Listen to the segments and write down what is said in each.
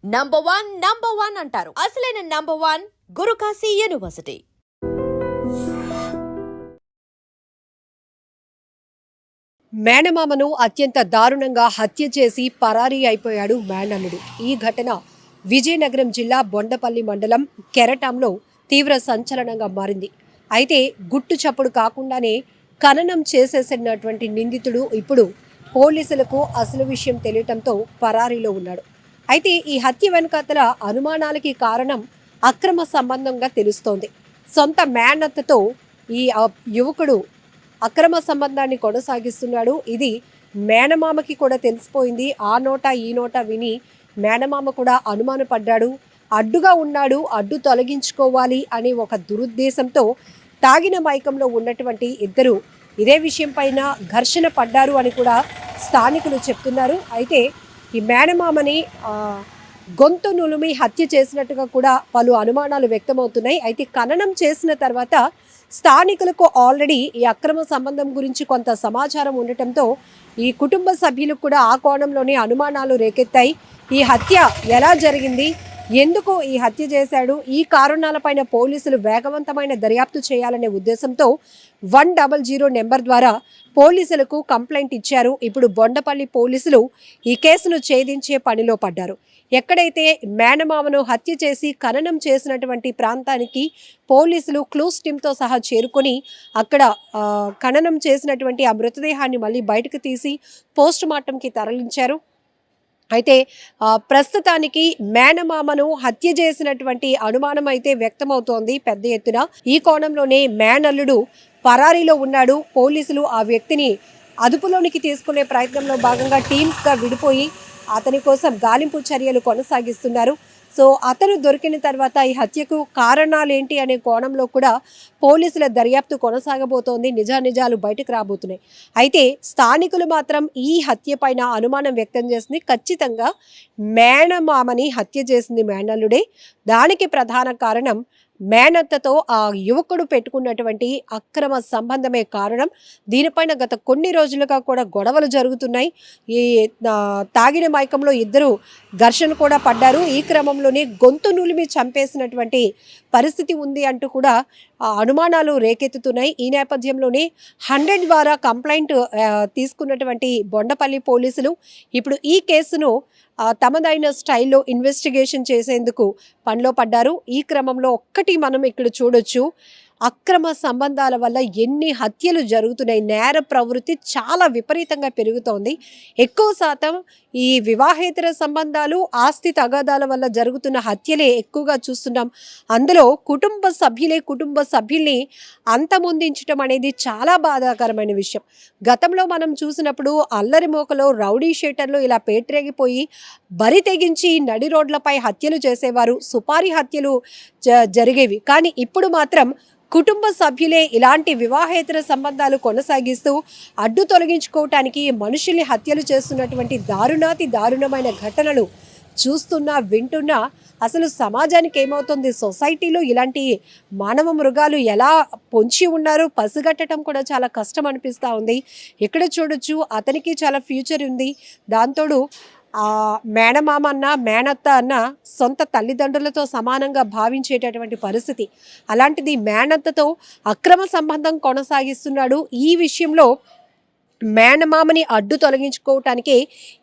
Number one అంటారు. అసలైన number one Guru Kashi university. మేనమామను అత్యంత దారుణంగా హత్య చేసి పరారీ అయిపోయాడు మేనల్లుడు. ఈ ఘటన విజయనగరం జిల్లా బొండపల్లి మండలం కెరటంలో తీవ్ర సంచలనంగా మారింది. అయితే గుట్టు చప్పుడు కాకుండానే ఖననం చేసేసినటువంటి నిందితుడు ఇప్పుడు పోలీసులకు అసలు విషయం తెలియటంతో పరారీలో ఉన్నాడు. అయితే ఈ హత్య వెనుకాతల అనుమానాలకి కారణం అక్రమ సంబంధంగా తెలుస్తోంది. సొంత మేనత్తతో ఈ యువకుడు అక్రమ సంబంధాన్ని కొనసాగిస్తున్నాడు. ఇది మేనమామకి కూడా తెలిసిపోయింది. ఆ నోట ఈ నోట విని మేనమామ కూడా అనుమానపడ్డాడు. అడ్డుగా ఉన్నాడు, అడ్డు తొలగించుకోవాలి అనే ఒక దురుద్దేశంతో తాగిన మైకంలో ఉన్నటువంటి ఇద్దరు ఇదే విషయం పైన ఘర్షణ పడ్డారు అని కూడా స్థానికులు చెప్తున్నారు. అయితే ఈ మేనమామని గొంతు నులిమి హత్య చేసినట్టుగా కూడా పలు అనుమానాలు వ్యక్తమవుతున్నాయి. అయితే ఖననం చేసిన తర్వాత స్థానికులకు ఆల్రెడీ ఈ అక్రమ సంబంధం గురించి కొంత సమాచారం ఉండటంతో ఈ కుటుంబ సభ్యులకు కూడా ఆ కోణంలోనే అనుమానాలు రేకెత్తాయి. ఈ హత్య ఎలా జరిగింది, ఎందుకు ఈ హత్య చేశాడు, ఈ కారణాలపైన పోలీసులు వేగవంతమైన దర్యాప్తు చేయాలనే ఉద్దేశంతో 100 నెంబర్ ద్వారా పోలీసులకు కంప్లైంట్ ఇచ్చారు. ఇప్పుడు బొండపల్లి పోలీసులు ఈ కేసును ఛేదించే పనిలో పడ్డారు. ఎక్కడైతే మేనమామను హత్య చేసి ఖననం చేసినటువంటి ప్రాంతానికి పోలీసులు క్లూస్ టీమ్తో సహా చేరుకొని అక్కడ ఖననం చేసినటువంటి ఆ మృతదేహాన్ని మళ్ళీ బయటకు తీసి పోస్ట్ మార్టంకి తరలించారు. అయితే ప్రస్తుతానికి మేనమామను హత్య చేసినటువంటి అనుమానం అయితే వ్యక్తమవుతోంది పెద్ద ఎత్తున. ఈ కోణంలోనే మేనల్లుడు పరారీలో ఉన్నాడు. పోలీసులు ఆ వ్యక్తిని అదుపులోనికి తీసుకునే ప్రయత్నంలో భాగంగా టీమ్స్గా విడిపోయి అతని కోసం గాలింపు చర్యలు కొనసాగిస్తున్నారు. సో అతను దొరికిన తర్వాత ఈ హత్యకు కారణాలేంటి అనే కోణంలో కూడా పోలీసుల దర్యాప్తు కొనసాగబోతోంది. నిజాలు బయటకు రాబోతున్నాయి. అయితే స్థానికులు మాత్రం ఈ హత్య పైన అనుమానం వ్యక్తం చేసింది. ఖచ్చితంగా మేనమామని హత్య చేసింది మేనల్లుడే. దానికి ప్రధాన కారణం మేనత్తతో ఆ యువకుడు పెట్టుకున్నటువంటి అక్రమ సంబంధమే కారణం. దీనిపైన గత కొన్ని రోజులుగా కూడా గొడవలు జరుగుతున్నాయి. ఈ తాగిన మైకంలో ఇద్దరు ఘర్షణ కూడా పడ్డారు. ఈ క్రమంలోనే గొంతు నులిమి చంపేసినటువంటి పరిస్థితి ఉంది అంటూ కూడా అనుమానాలు రేకెత్తుతున్నాయి. ఈ నేపథ్యంలోనే 100 ద్వారా కంప్లైంట్ తీసుకున్నటువంటి బొండపల్లి పోలీసులు ఇప్పుడు ఈ కేసును తమదైన స్టైల్లో ఇన్వెస్టిగేషన్ చేసేందుకు పనిలో పడ్డారు. ఈ క్రమంలో ఒక్కటి మనం ఇక్కడ చూడొచ్చు, అక్రమ సంబంధాల వల్ల ఎన్ని హత్యలు జరుగుతున్నాయి. నేర ప్రవృత్తి చాలా విపరీతంగా పెరుగుతోంది. ఎక్కువ శాతం ఈ వివాహేతర సంబంధాలు, ఆస్తి తగాదాల వల్ల జరుగుతున్న హత్యలే ఎక్కువగా చూస్తున్నాం. అందులో కుటుంబ సభ్యుల్ని అంతమొందించడం అనేది చాలా బాధాకరమైన విషయం. గతంలో మనం చూసినప్పుడు అల్లరి మోకలో రౌడీ షీటర్లు ఇలా పేట్రేగిపోయి బరి తెగించి నడి రోడ్లపై హత్యలు చేసేవారు, సుపారీ హత్యలు జరిగేవి. కానీ ఇప్పుడు మాత్రం కుటుంబ సభ్యులే ఇలాంటి వివాహేతర సంబంధాలు కొనసాగిస్తూ అడ్డు తొలగించుకోవటానికి మనుషుల్ని హత్యలు చేస్తున్నటువంటి దారుణమైన ఘటనలు చూస్తున్నా వింటున్నా అసలు సమాజానికి ఏమవుతుంది, సొసైటీలో ఇలాంటి మానవ మృగాలు ఎలా పొంచి ఉన్నారు పసిగట్టడం కూడా చాలా కష్టం అనిపిస్తూ ఉంది. ఇక్కడ చూడొచ్చు అతనికి చాలా ఫ్యూచర్ ఉంది. దాంతోడు మేనమామ అన్న మేనత్త అన్న సొంత తల్లిదండ్రులతో సమానంగా భావించేటటువంటి పరిస్థితి. అలాంటిది మేనత్తతో అక్రమ సంబంధం కొనసాగిస్తున్నాడు. ఈ విషయంలో మేనమామని అడ్డు తొలగించుకోవటానికే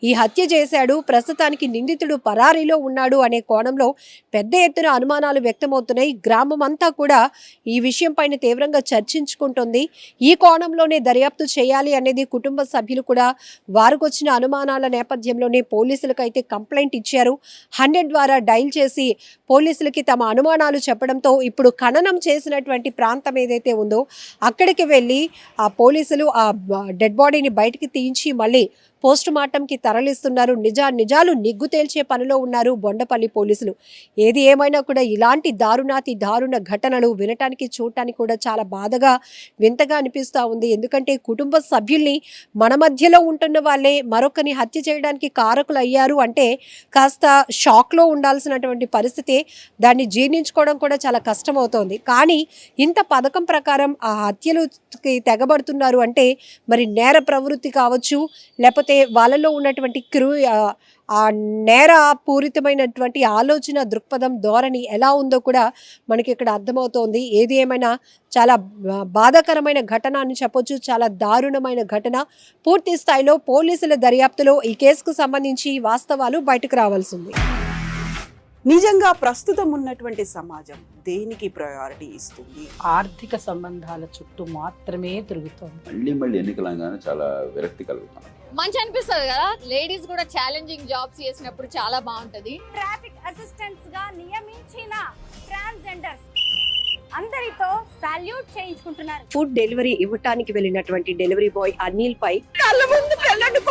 ఈ హత్య చేశాడు. ప్రస్తుతానికి నిందితుడు పరారీలో ఉన్నాడు అనే కోణంలో పెద్ద ఎత్తున అనుమానాలు వ్యక్తమవుతున్నాయి. గ్రామం అంతా కూడా ఈ విషయం పైన తీవ్రంగా చర్చించుకుంటుంది. ఈ కోణంలోనే దర్యాప్తు చేయాలి అనేది కుటుంబ సభ్యులు కూడా వారికి వచ్చిన అనుమానాల నేపథ్యంలోనే పోలీసులకు అయితే కంప్లైంట్ ఇచ్చారు. 100 ద్వారా డైల్ చేసి పోలీసులకి తమ అనుమానాలు చెప్పడంతో ఇప్పుడు ఖననం చేసినటువంటి ప్రాంతం ఏదైతే ఉందో అక్కడికి వెళ్ళి ఆ పోలీసులు ఆ డెడ్ బాడీని బయటికి తీయించి మళ్ళీ పోస్ట్ మార్టంకి తరలిస్తున్నారు. నిజాలు నిగ్గు తేల్చే పనిలో ఉన్నారు బొండపల్లి పోలీసులు. ఏది ఏమైనా కూడా ఇలాంటి దారుణ ఘటనలు వినటానికి చూడటానికి కూడా చాలా బాధగా వింతగా అనిపిస్తూ ఉంది. ఎందుకంటే కుటుంబ సభ్యుల్ని మన మధ్యలో ఉంటున్న వాళ్ళే మరొకరిని హత్య చేయడానికి కారకులు అయ్యారు అంటే కాస్త షాక్లో ఉండాల్సినటువంటి పరిస్థితి. దాన్ని జీర్ణించుకోవడం కూడా చాలా కష్టమవుతోంది. కానీ ఇంత పథకం ప్రకారం ఆ హత్యలుకి తెగబడుతున్నారు అంటే మరి నేర ప్రవృత్తి కావచ్చు, లేకపోతే లేకపోతే వాళ్ళలో ఉన్నటువంటి ఆ నేర పూరితమైనటువంటి ఆలోచన దృక్పథం ధోరణి ఎలా ఉందో కూడా మనకి ఇక్కడ అర్థమవుతోంది. ఏది ఏమైనా చాలా బాధాకరమైన ఘటన అని చెప్పొచ్చు. చాలా దారుణమైన ఘటన. పూర్తి స్థాయిలో పోలీసుల దర్యాప్తులో ఈ కేసుకు సంబంధించి వాస్తవాలు బయటకు రావాల్సి ఉంది. నిజంగా ప్రస్తుతం ఉన్నటువంటి సమాజం దేనికి ప్రయారిటీ ఇస్తుంది? ఆర్థిక సంబంధాల చుట్టూ మాత్రమే తిరుగుతోంది. మళ్ళీ ఎన్నికలంగానే చాలా విరక్తి కలుగుతాను. మంచి అనిపిస్తుంది కదా, లేడీస్ కూడా ఛాలెంజింగ్ జాబ్స్ చేసినప్పుడు చాలా బాగుంటది. ట్రాఫిక్ అసిస్టెంట్స్ గా నియమించిన ట్రాన్స్జెండర్స్ అందరితో సాల్యూట్ చేయించుకుంటున్నారు. ఫుడ్ డెలివరీ ఇవ్వటానికి వెళ్ళినటువంటి డెలివరీ బాయ్ అనిల్ పై కళ్ళ ముందు పెళ్ళండి